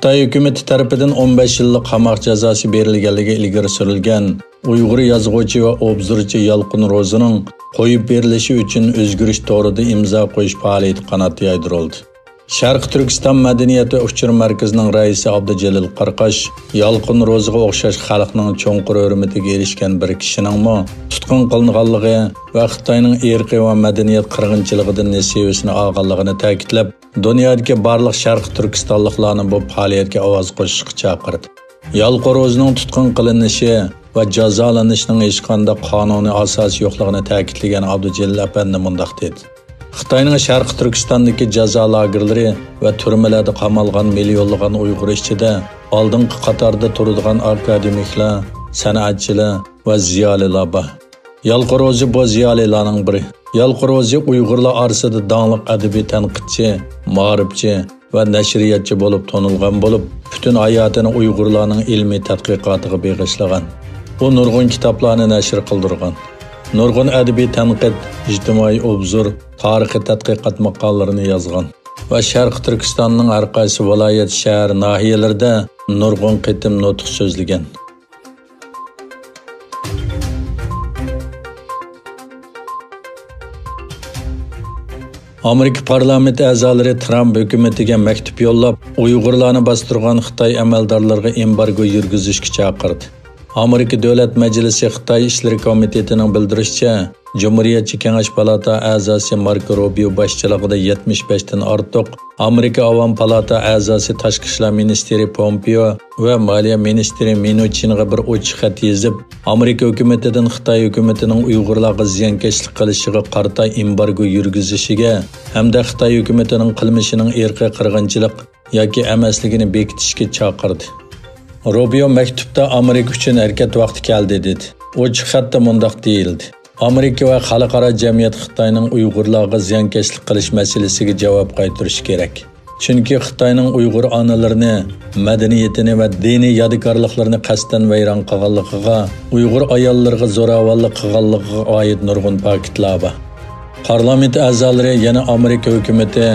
Xitoy hukumati tarafidan 15 yillik qamoq jazosi berilganligi ilgari surilgan Uyg'ur yozuvchi va obzorchi Yalqin Ro'zining qo'yib berilishi uchun o'zgarish to'g'risida imzo qo'yish faoliyati qanoti yaydirildi. Sharq Turkiston madaniyat va uchur markazining raisi Abdujalil Qarqash Yalqin Ro'ziga o'xshash xalqning cho'nqur hurmatiga erishgan bir kishiningmi tutqun qilinganligi va Xitoyning irqiy va madaniyat qirg'inchiligidan nasibasini olganligini ta'kidlab, dunyodagi barliq Sharq Turkistonliklarni bu faoliyatga ovoz qo'shishga chaqirdi. Yalqin Ro'zining tutqun qilinishi va jazolanishining hech qanday qonuniy asosi yo'qligini ta'kidlagan Abdujalil apandi mundaq dedi. Xitoyning Sharq Turkistondagi jazo lagerlari va turmalarda qamalgan millionlagan Uyg'ur ichida oldingi qatorda turadigan akademiklar, san'atchilar va ziyolilar bor. Yalqin Ro'zi bu ziyolilarning biri. Yalqin Ro'zi Uyg'urlar orasida donglik adabiy tanqidchi, ma'rifchi va nashriyatchi bo'lib tanilgan bo'lib, butun hayotini Uyg'urlarning ilmiy tadqiqotiga bag'ishlagan. U nurg'un kitoblarni nashr qildirgan. Nurg'un adabiy tanqid, ijtimoiy obzor, tarixiy tadqiqot maqolalarini yozgan va Sharq Turkistonning har qaysi viloyat, shahar, nahiyalarida nurg'un qitim nutq so'zlagan. Amerika parlamenti a'zolari Trump hukumatiga maktub yo'llab, Uyg'urlarni bostirgan Xitoy amaldorlariga embargo yurgizishga chaqirdi. Amerika Davlat Majlisi Xitoy ishlari komitetining bildirishicha, Cumhuriyetçi Kengash Palata a'zosi Marco Rubio boshchiligida 75 dan ortiq Amerika Avam Palata a'zosi Tashqi ishlar ministri Pompeo va Moliya ministri Mnuchinga bir ochiq xat yozib, Amerika hukumatidan Xitoy hukumatining Uyg'urlarga ziyonkashlik qilishiga qarata embargo yurgizishiga hamda Xitoy hukumatining qilmishining irqiy qirg'inchilik yoki emasligini bekitishga chaqirdi. Rubio maktubda Amerika uchun harakat vaqti keldi dedi. Ochiq xatda mundaq deyildi. Amerika va xalqaro jamiyat Xitoyning Uyg'urlarga ziyonkashlik qilish masalasiga javob qaytarishi kerak. Chunki Xitoyning Uyg'ur onalarini, madaniyatini va diniy yodikorliklarini qasddan vayron qilganligiga, Uyg'ur ayollariga zo'ravonlik qilganligiga oid nurg'un faktlar bor. Parlament a'zolari yana Amerika hukumati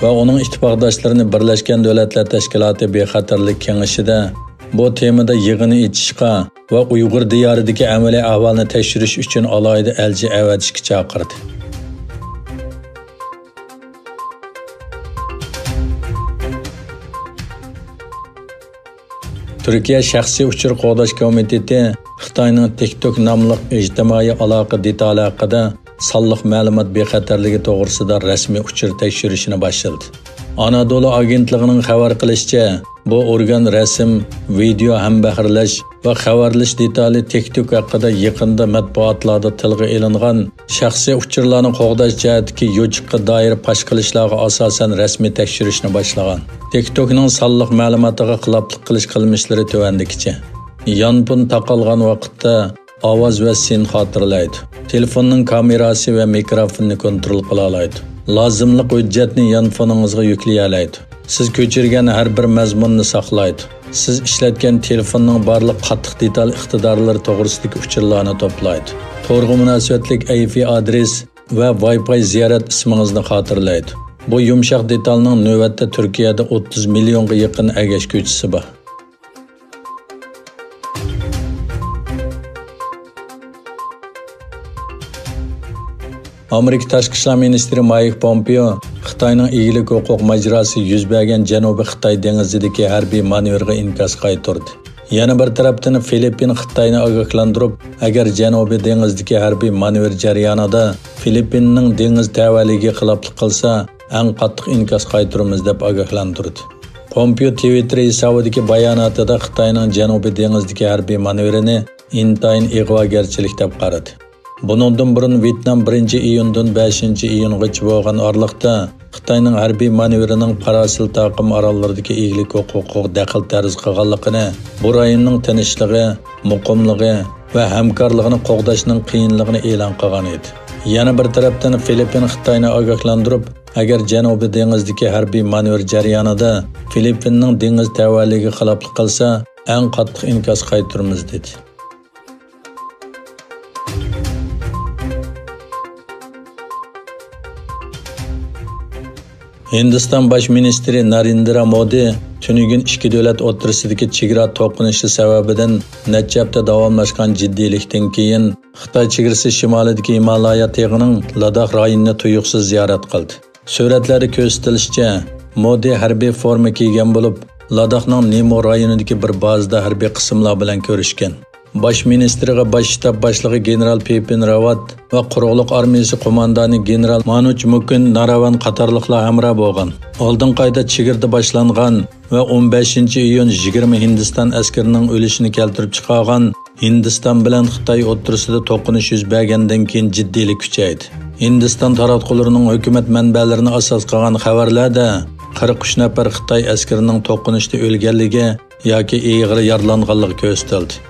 va uning ittifoqdoshlarini Birlashgan Davlatlar Tashkiloti bexatarlik kengashida bu temada yig'ini ichishga va Uyg'ur diyoridagi amaliy ahvolni tekshirish uchun alohida elchi avatishga chaqirdi. Turkiya shaxsiy uchur qo'g'dash komiteti Xitoyning TikTok nomli ijtimoiy aloqa detali haqida sonliq ma'lumot bexatarligi to'g'risida rasmiy uchur tekshirishni boshladi. Anadolu agentligining xabar qilishicha, bu organ rasm, video hambaxirlash va xabarlash detali TikTok haqida yaqinda matbuotlarda tilga ilingan shaxsiy uchurlarni qo'g'dash jihatdagi yo'chiqqa doir pash qilishlarga asosan rasmiy tekshirishni boshlagan. TikTokning sonliq ma'lumotiga xiloflik qilish qilmishlari tuvandikicha. Yonpun taqalgan vaqtda ovoz va sin xotirlaydi. Telefonning kamerasi va mikrofonni kontrol qila oladi. Lozimli hujjatni yonfoningizga yuklay oladi. Siz ko'chirgan har bir mazmunni saqlaydi. Siz ishlatgan telefonning barliq qattiq detal iqtidorlari to'g'risidagi uchurlarni to'playdi. To'g'ri munosabatlik IP adres va Wi-Fi ziyorat ismingizni xotirlaydi. Bu yumshoq detalning navbatda Turkiyada 30 millionga yaqin agashguvchisi bor. Amerika Tashqi ishlar ministri Mike Pompeo Xitoyning iyilik huquq majrosi yuz bergan Janubiy Xitoy dengizidagi harbiy manevrga inkos qaytardi. Yana bir tarafdan Filippin Xitoyni ogohlantirib, agar Janubiy dengizdagi harbiy manevr jarayonida Filippinning dengiz tavalligiga xiloflik qilsa, eng qattiq inkos qaytaramiz deb ogohlantirdi. Pompeo Twitter hisobidagi bayonotida Xitoyning Janubiy dengizdagi harbiy manevrini intayin ig'vogarchilik deb qaradi. Bundan burun Vyetnam 1-iyundan 5-iyungacha bo'lgan oraliqda Xitoyning harbiy manevrining Parasil taqim orollardagi iyilik huquqiga daqil tarz qilganligini, bu rayonning tinchligi, muqimligi va hamkorligini qo'g'dashning qiyinligini e'lon qilgan edi. Yana bir tarafdan Filippin Xitoyni ogohlantirib, agar Janubiy dengizdagi harbiy manevr jarayonida Filippinning dengiz tavalligiga xiloflik qilsa, eng qattiq inkos qaytaramiz dedi. Hindiston bosh ministri Narendra Modi Tünügün iki devlet o'rtasidagi chegara to'qinishi sababidan necha hafta davomlashgan jiddiylikdan keyin Xitoy chegarasi shimolidagi Himolaya tog'ining Ladakh rayonini tuyuqsiz ziyorat qildi. Suratlarda ko'rsatilishicha, Modi harbiy forma kiygan bo'lib, Ladakhning Nemo rayonidagi bir bazada harbiy qismlar bilan ko'rishgan. Bosh ministriga bosh shtab boshlig'i general Pepin Rawat va quruqliq armiyasi qo'mondoni general Manuch Mukin Naravan qatorliqlar hamroh bo'lgan. Oldin qayda chegirda boshlangan va 15-iyun 20 Hindiston askarining o'lishini keltirib chiqargan Hindiston bilan Xitoy o'rtasida to'qinish yuz bergandan keyin jiddiylik kuchaydi. Hindiston taratqullarining hukumat manbalarini asos qilgan xabarlarda 43 nafar Xitoy askarining to'qinishda o'lganligi yoki og'ir yaralanganligi ko'rsatildi.